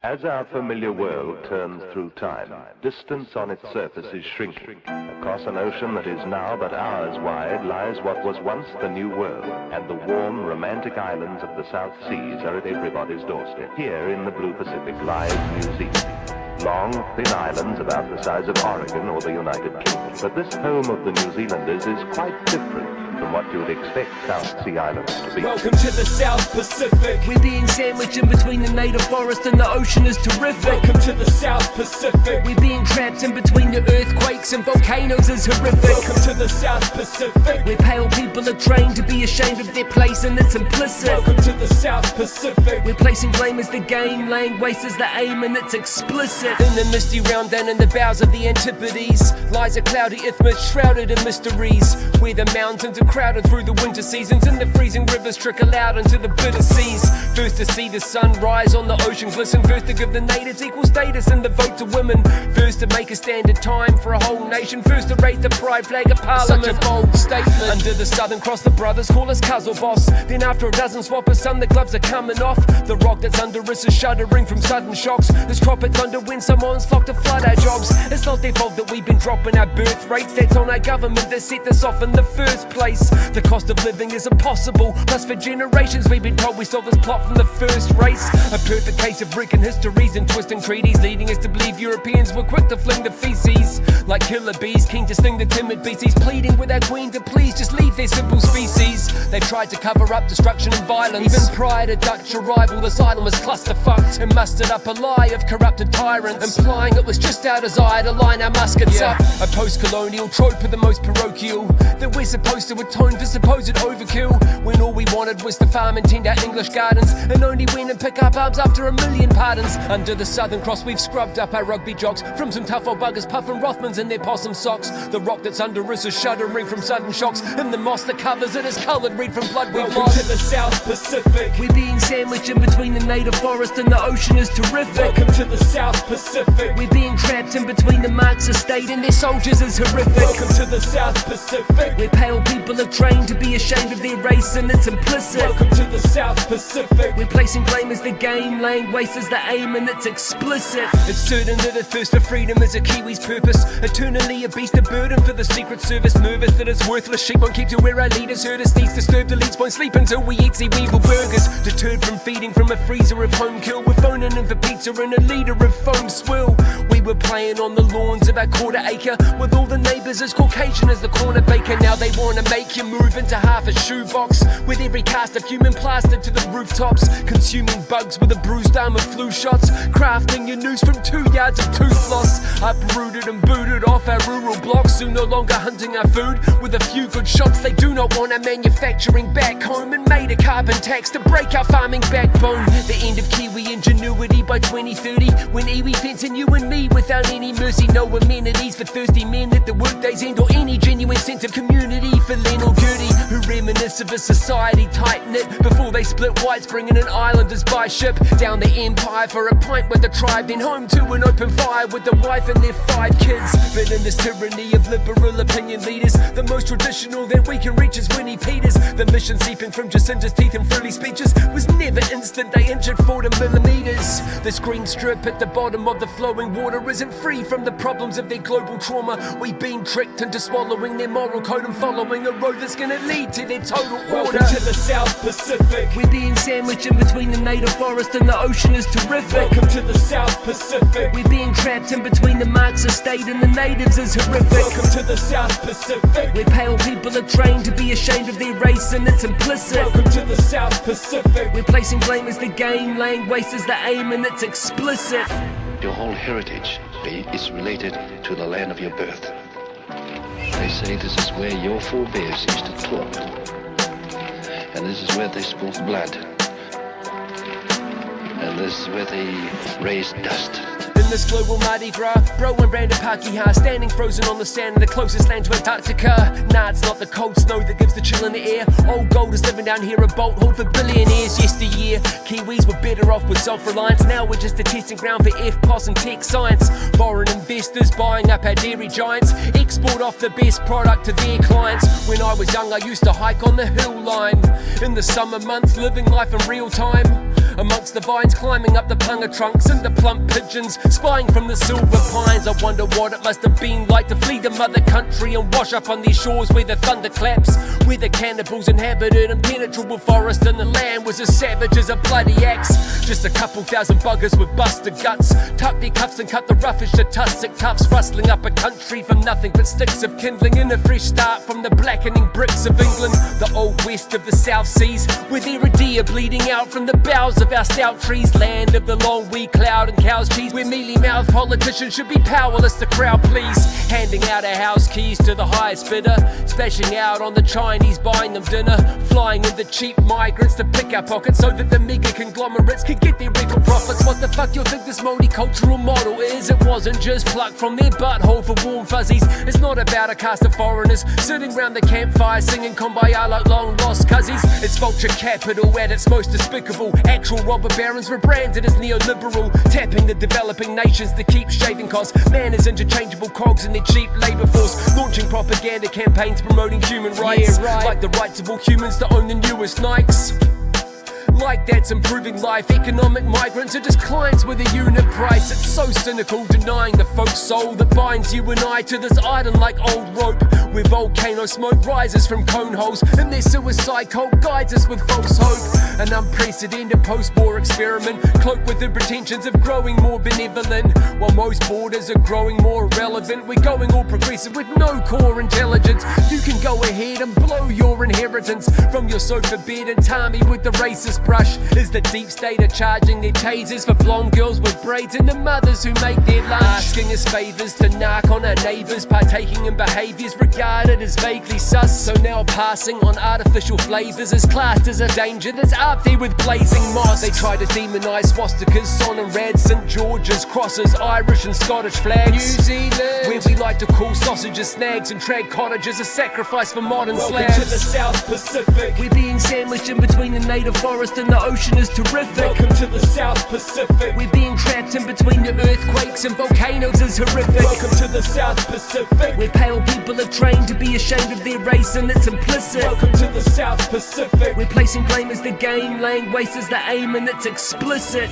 As our familiar world turns through time, distance on its surface is shrinking. Across an ocean that is now but hours wide lies what was once the New World, and the warm, romantic islands of the South Seas are at everybody's doorstep. Here in the blue Pacific lies New Zealand. Long, thin islands about the size of Oregon or the United Kingdom. But this home of the New Zealanders is quite different from what you would expect South Sea Islands to be. Welcome to the South Pacific. We're being sandwiched in between the native forest and the ocean is terrific. Welcome to the South Pacific. We're being trapped in between the earthquakes and volcanoes is horrific. Welcome to the South Pacific. Where pale people are trained to be ashamed of their place and it's implicit. Welcome to the South Pacific. We're placing blame as the game, laying waste as the aim and it's explicit. In the misty realm down in the bowels of the Antipodes lies a cloudy isthmus shrouded in mysteries, where the mountains are crowded through the winter seasons and the freezing rivers trickle out into the bitter seas. First to see the sun rise on the ocean glisten, first to give the natives equal status and the vote to women, first to make a standard time for a whole nation, first to raise the pride flag of parliament. Such a bold statement. Under the Southern Cross the brothers call us Cuzzle Boss. Then after a dozen swappers some the gloves are coming off. The rock that's under us is shuddering from sudden shocks. This tropic thunder when someone's flocked to flood our jobs. It's not their fault that we've been dropping our birth rates. That's on our government that set this off in the first place. The cost of living is impossible. Plus for generations we've been told we stole this plot from the first race. A perfect case of breaking histories and twisting treaties, leading us to believe Europeans were quick to fling the feces like killer bees, keen to sting the timid beasties, pleading with our queen to please just leave their simple species. They've tried to cover up destruction and violence. Even prior to Dutch arrival, this island was clusterfucked and mustered up a lie of corrupted tyrants, implying it was just our desire to line our muskets up. A post-colonial trope of the most parochial, that we're supposed to atone for supposed overkill, when all we wanted was to farm and tend our English gardens, and only win and pick up arms after a million pardons. Under the Southern Cross we've scrubbed up our rugby jocks from some tough old buggers puffing Rothmans in their possum socks. The rock that's under us is shuddering from sudden shocks, and the moss that covers it is coloured red from blood we've Welcome lost. to the South Pacific. We're being sandwiched in between the native forest and the ocean is terrific. Welcome to the South Pacific. We're being trapped in between the Marxist state and their soldiers is horrific. Welcome to the South Pacific. Where pale people are trained to be ashamed of their race and it's implicit. Welcome to the South Pacific. We're placing blame as the game, laying waste as the aim and it's explicit. It's certain that a thirst for freedom is a Kiwi's purpose, eternally a beast of burden for the Secret Service, nervous that it's worthless sheep won't keep to where our leaders hurt us. These disturbed elites won't sleep until we eat weevil burgers, deterred from feeding from a freezer of home kill. We're phoning in for pizza and a liter of foam swill. We were playing on the lawns of our quarter acre with all the neighbours as Caucasian as the corner baker. Now they wanna make you move into half a shoebox, with every cast of human plastered to the rooftops, consuming bugs with a bruised arm of flu shots, crafting your noose from 2 yards of tooth loss, uprooted and booted off our rural blocks, who no longer hunting our food with a few good shots. They do not want our manufacturing back home and made a carbon tax to break our farming backbone. The end of Kiwi ingenuity by 2030, when iwi fencing you and me without any mercy. No amenities for thirsty men at the workdays end, or any genuine sense of community for Len or Gertie, who reminisce of a society tight-knit before they split whites, bringing in islanders by ship down the empire for a pint with the tribe, then home to an open fire with the wife and their 5 kids. But in this tyranny of liberal opinion leaders, the most traditional that we can reach is Winnie Peters. The mission seeping from Jacinda's teeth and frilly speeches was never instant, they injured 40 millimeters. This green strip at the bottom of the flowing water isn't free from the problems of their global trauma. We've been tricked into swallowing their moral code and following a road that's gonna lead to their total order. Welcome to the South Pacific. We're being sandwiched in between the native forest and the ocean is terrific. Welcome to the South Pacific. We're being trapped in between the Marxist state and the natives is horrific. Welcome to the South Pacific. Where pale people are trained to be ashamed of their race and it's implicit. Welcome to the South Pacific. We're placing blame as the game, laying waste as the aim and it's explicit. Your whole heritage is related to the land of your birth. They say this is where your forebears used to talk, and this is where they spilled blood, and this is where they raised dust. In this global Mardi Gras, bro and Brandon Pakeha, standing frozen on the sand in the closest land to Antarctica. Nah, it's not the cold snow that gives the chill in the air. Old gold is living down here, a bolt hold for billionaires. Yesteryear, Kiwis were better off with self-reliance. Now we're just a testing ground for FPOS and tech science. Foreign investors buying up our dairy giants, export off the best product to their clients. When I was young, I used to hike on the hill line in the summer months, living life in real time. Amongst the vines, climbing up the punga trunks and the plump pigeons spying from the silver pines. I wonder what it must have been like to flee the mother country and wash up on these shores where the thunder claps, where the cannibals inhabited impenetrable forest and the land was as savage as a bloody axe. Just a couple thousand buggers with busted guts, tuck their cuffs and cut the roughest of tussock tufts, rustling up a country from nothing but sticks of kindling in a fresh start from the blackening bricks of England, the old west of the South Seas, where there are deer bleeding out from the boughs of our stout trees, land of the long wee cloud and cow's cheese, where mealy-mouthed politicians should be powerless to crowd please, handing out our house keys to the highest bidder, splashing out on the Chinese buying them dinner, flying in the cheap migrants to pick our pockets so that the mega conglomerates can get their regal profits. What the fuck you think this multicultural model is? It wasn't just plucked from their butthole for warm fuzzies. It's not about a cast of foreigners sitting round the campfire singing Kumbaya like long lost cousins. It's vulture capital at its most despicable. Actual robber barons rebranded as neoliberal, tapping the developing nations to keep shaving costs. Man is interchangeable cogs in their cheap labour force, launching propaganda campaigns promoting human rights, like the rights of all humans to own the newest Nikes. Like that's improving life. Economic migrants are just clients with a unit price. It's so cynical, denying the folk soul that binds you and I to this island like old rope, where volcano smoke rises from cone holes and their suicide cult guides us with false hope. An unprecedented post-war experiment, cloaked within pretensions of growing more benevolent. While most borders are growing more irrelevant, we're going all progressive with no core intelligence. You can go ahead and blow your inheritance from your sofa bed and tar me with the racist brush. Is the deep state are charging their tasers for blonde girls with braids and the mothers who make their lunch, asking us favours to narc on our neighbours, partaking in behaviours regarded as vaguely sus. So now passing on artificial flavours is classed as a danger that's up there with blazing mosques. They try to demonise swastikas, son and red, St George's, crosses, Irish and Scottish flags. New Zealand, where we like to call sausages snags and trad cottages a sacrifice for modern slabs. Welcome to the South Pacific. We're being sandwiched in between the native forest and the ocean is terrific. Welcome to the South Pacific. We're being trapped in between the earthquakes and volcanoes is horrific. Welcome to the South Pacific. Where pale people are trained to be ashamed of their race and it's implicit. Welcome to the South Pacific. We're placing blame as the game, laying waste as the aim and it's explicit.